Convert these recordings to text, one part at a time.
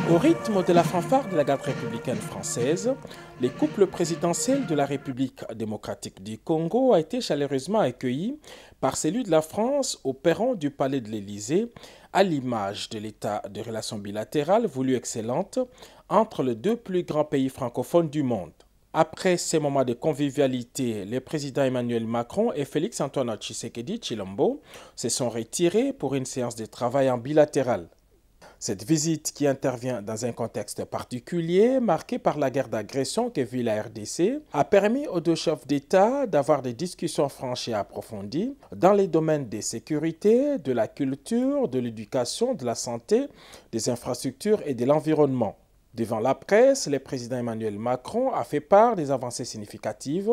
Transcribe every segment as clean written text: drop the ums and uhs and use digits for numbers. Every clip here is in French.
Au rythme de la fanfare de la garde républicaine française, les couples présidentiels de la République démocratique du Congo ont été chaleureusement accueillis par celui de la France au perron du palais de l'Élysée, à l'image de l'état de relations bilatérales voulu excellente entre les deux plus grands pays francophones du monde. Après ces moments de convivialité, les présidents Emmanuel Macron et Félix-Antoine Tshisekedi Tshilombo se sont retirés pour une séance de travail en bilatéral. Cette visite, qui intervient dans un contexte particulier, marqué par la guerre d'agression que vit la RDC, a permis aux deux chefs d'État d'avoir des discussions franches et approfondies dans les domaines des sécurités, de la culture, de l'éducation, de la santé, des infrastructures et de l'environnement. Devant la presse, le président Emmanuel Macron a fait part des avancées significatives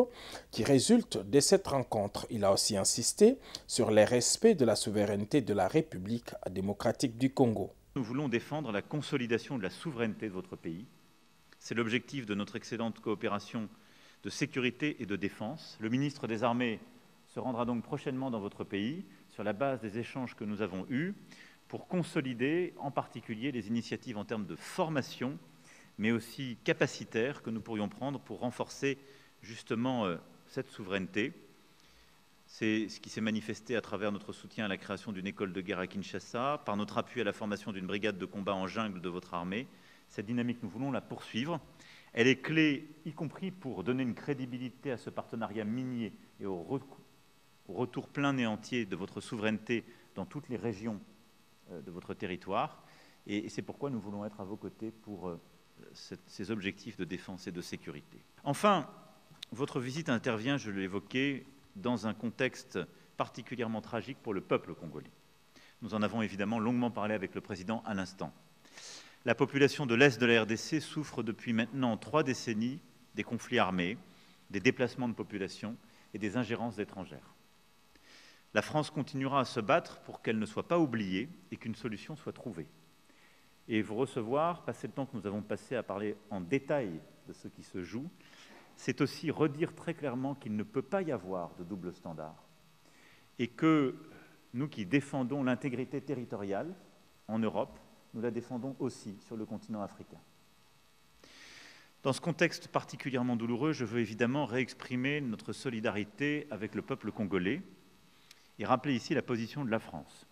qui résultent de cette rencontre. Il a aussi insisté sur le respect de la souveraineté de la République démocratique du Congo. Nous voulons défendre la consolidation de la souveraineté de votre pays. C'est l'objectif de notre excellente coopération de sécurité et de défense. Le ministre des Armées se rendra donc prochainement dans votre pays sur la base des échanges que nous avons eus pour consolider en particulier les initiatives en termes de formation, mais aussi capacitaires que nous pourrions prendre pour renforcer justement cette souveraineté. C'est ce qui s'est manifesté à travers notre soutien à la création d'une école de guerre à Kinshasa, par notre appui à la formation d'une brigade de combat en jungle de votre armée. Cette dynamique, nous voulons la poursuivre. Elle est clé, y compris pour donner une crédibilité à ce partenariat minier et au retour plein et entier de votre souveraineté dans toutes les régions de votre territoire. Et c'est pourquoi nous voulons être à vos côtés pour ces objectifs de défense et de sécurité. Enfin, votre visite intervient, je l'ai évoqué, dans un contexte particulièrement tragique pour le peuple congolais. Nous en avons évidemment longuement parlé avec le président à l'instant. La population de l'Est de la RDC souffre depuis maintenant 3 décennies des conflits armés, des déplacements de population et des ingérences étrangères. La France continuera à se battre pour qu'elle ne soit pas oubliée et qu'une solution soit trouvée. Et vous recevoir, passer le temps que nous avons passé à parler en détail de ce qui se joue, c'est aussi redire très clairement qu'il ne peut pas y avoir de double standard et que nous qui défendons l'intégrité territoriale en Europe, nous la défendons aussi sur le continent africain. Dans ce contexte particulièrement douloureux, je veux évidemment réexprimer notre solidarité avec le peuple congolais et rappeler ici la position de la France.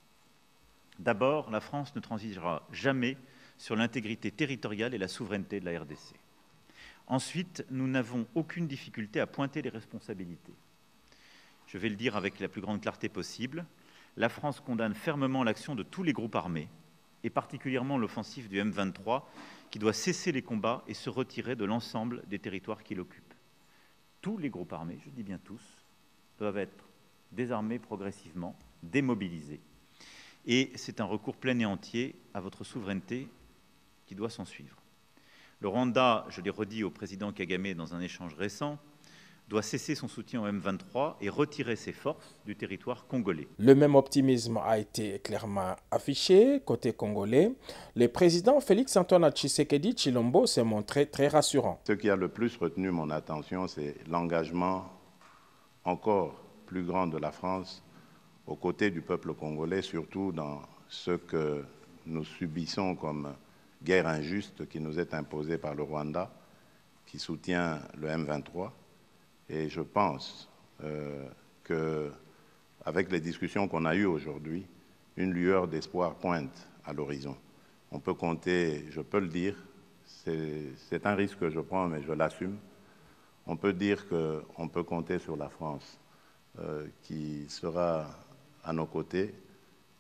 D'abord, la France ne transigera jamais sur l'intégrité territoriale et la souveraineté de la RDC. Ensuite, nous n'avons aucune difficulté à pointer les responsabilités. Je vais le dire avec la plus grande clarté possible, la France condamne fermement l'action de tous les groupes armés, et particulièrement l'offensive du M23, qui doit cesser les combats et se retirer de l'ensemble des territoires qu'il occupe. Tous les groupes armés, je dis bien tous, doivent être désarmés progressivement, démobilisés. Et c'est un recours plein et entier à votre souveraineté qui doit s'en suivre. Le Rwanda, je l'ai redit au président Kagame dans un échange récent, doit cesser son soutien au M23 et retirer ses forces du territoire congolais. Le même optimisme a été clairement affiché côté congolais. Le président Félix-Antoine Tshisekedi Tshilombo s'est montré très rassurant. Ce qui a le plus retenu mon attention, c'est l'engagement encore plus grand de la France aux côtés du peuple congolais, surtout dans ce que nous subissons comme guerre injuste qui nous est imposée par le Rwanda, qui soutient le M23. Et je pense qu'avec les discussions qu'on a eues aujourd'hui, une lueur d'espoir pointe à l'horizon. On peut compter, je peux le dire, c'est un risque que je prends, mais je l'assume. On peut dire qu'on peut compter sur la France qui sera à nos côtés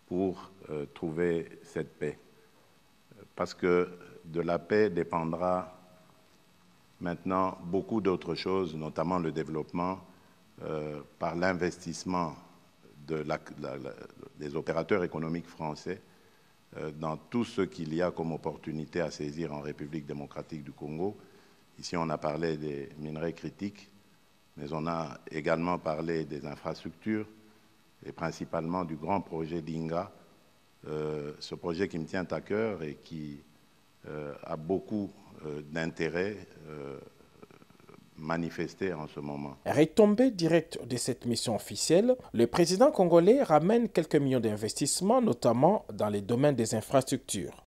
pour trouver cette paix. Parce que de la paix dépendra maintenant beaucoup d'autres choses, notamment le développement par l'investissement des opérateurs économiques français dans tout ce qu'il y a comme opportunité à saisir en République démocratique du Congo. Ici, on a parlé des minerais critiques, mais on a également parlé des infrastructures et principalement du grand projet d'Inga, ce projet qui me tient à cœur et qui a beaucoup d'intérêt manifesté en ce moment. Retombée directe de cette mission officielle, le président congolais ramène quelques millions d'investissements, notamment dans les domaines des infrastructures.